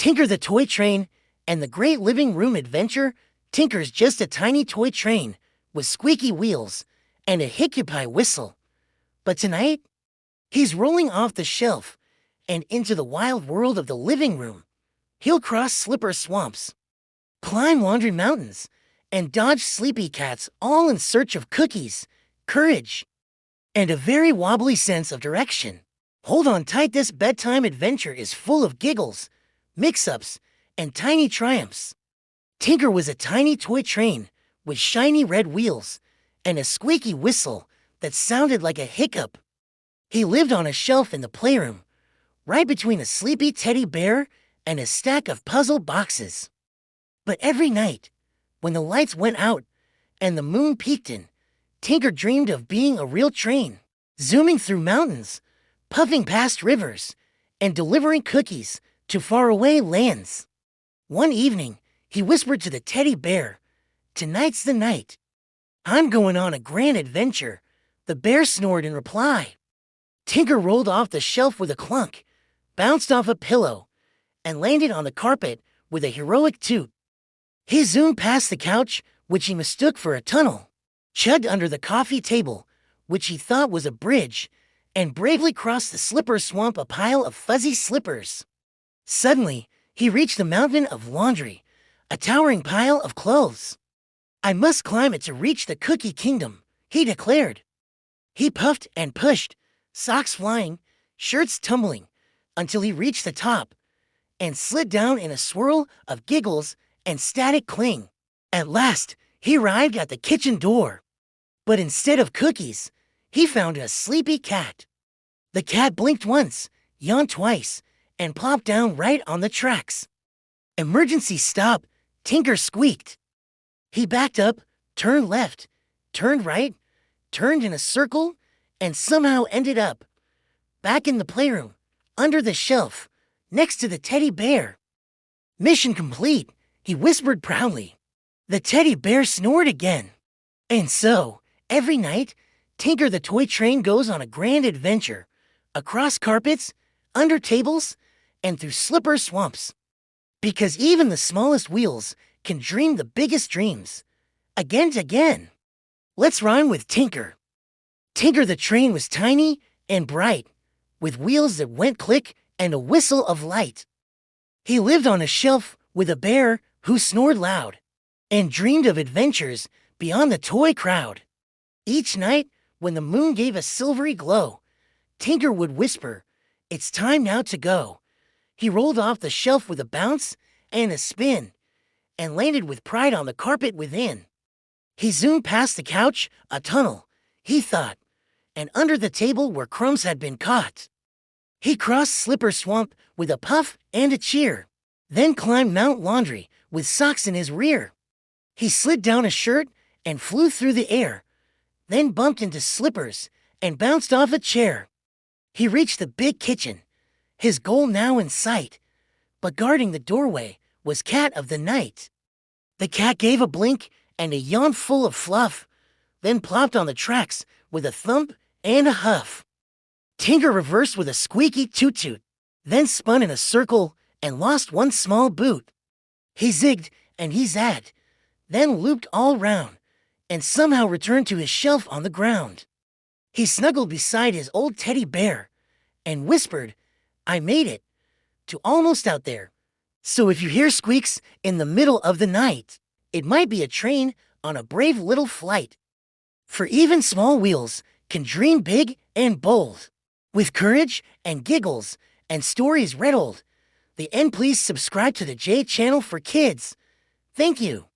Tinker the Toy Train and the Great Living Room Adventure. Tinker's just a tiny toy train with squeaky wheels and a hiccupy whistle. But tonight, he's rolling off the shelf and into the wild world of the living room. He'll cross slipper swamps, climb laundry mountains, and dodge sleepy cats, all in search of cookies, courage, and a very wobbly sense of direction. Hold on tight, this bedtime adventure is full of giggles, mix-ups, and tiny triumphs. Tinker was a tiny toy train with shiny red wheels and a squeaky whistle that sounded like a hiccup. He lived on a shelf in the playroom, right between a sleepy teddy bear and a stack of puzzle boxes. But every night, when the lights went out and the moon peeked in, Tinker dreamed of being a real train, zooming through mountains, puffing past rivers, and delivering cookies to faraway lands. One evening, he whispered to the teddy bear, "Tonight's the night. I'm going on a grand adventure." The bear snored in reply. Tinker rolled off the shelf with a clunk, bounced off a pillow, and landed on the carpet with a heroic toot. He zoomed past the couch, which he mistook for a tunnel, chugged under the coffee table, which he thought was a bridge, and bravely crossed the slipper swamp, a pile of fuzzy slippers. Suddenly, he reached the mountain of laundry, a towering pile of clothes. "I must climb it to reach the cookie kingdom," he declared. He puffed and pushed, socks flying, shirts tumbling, until he reached the top and slid down in a swirl of giggles and static cling. At last, he arrived at the kitchen door. But instead of cookies, he found a sleepy cat. The cat blinked once, yawned twice, and plopped down right on the tracks. "Emergency stop," Tinker squeaked. He backed up, turned left, turned right, turned in a circle, and somehow ended up back in the playroom, under the shelf, next to the teddy bear. "Mission complete," he whispered proudly. The teddy bear snored again. And so, every night, Tinker the Toy Train goes on a grand adventure, across carpets, under tables, and through slipper swamps. Because even the smallest wheels can dream the biggest dreams. Again. Let's rhyme with Tinker. Tinker the train was tiny and bright, with wheels that went click and a whistle of light. He lived on a shelf with a bear who snored loud, and dreamed of adventures beyond the toy crowd. Each night, when the moon gave a silvery glow, Tinker would whisper, "It's time now to go." He rolled off the shelf with a bounce and a spin, and landed with pride on the carpet within. He zoomed past the couch, a tunnel, he thought, and under the table where crumbs had been caught. He crossed Slipper Swamp with a puff and a cheer, then climbed Mount Laundry with socks in his rear. He slid down a shirt and flew through the air, then bumped into slippers and bounced off a chair. He reached the big kitchen, his goal now in sight, but guarding the doorway was Cat of the Night. The cat gave a blink and a yawn full of fluff, then plopped on the tracks with a thump and a huff. Tinker reversed with a squeaky toot-toot, then spun in a circle and lost one small boot. He zigged and he zagged, then looped all round, and somehow returned to his shelf on the ground. He snuggled beside his old teddy bear and whispered, "I made it, to almost out there." So if you hear squeaks in the middle of the night, it might be a train on a brave little flight. For even small wheels can dream big and bold, with courage and giggles and stories riddled. The end, please subscribe to the J channel for kids. Thank you.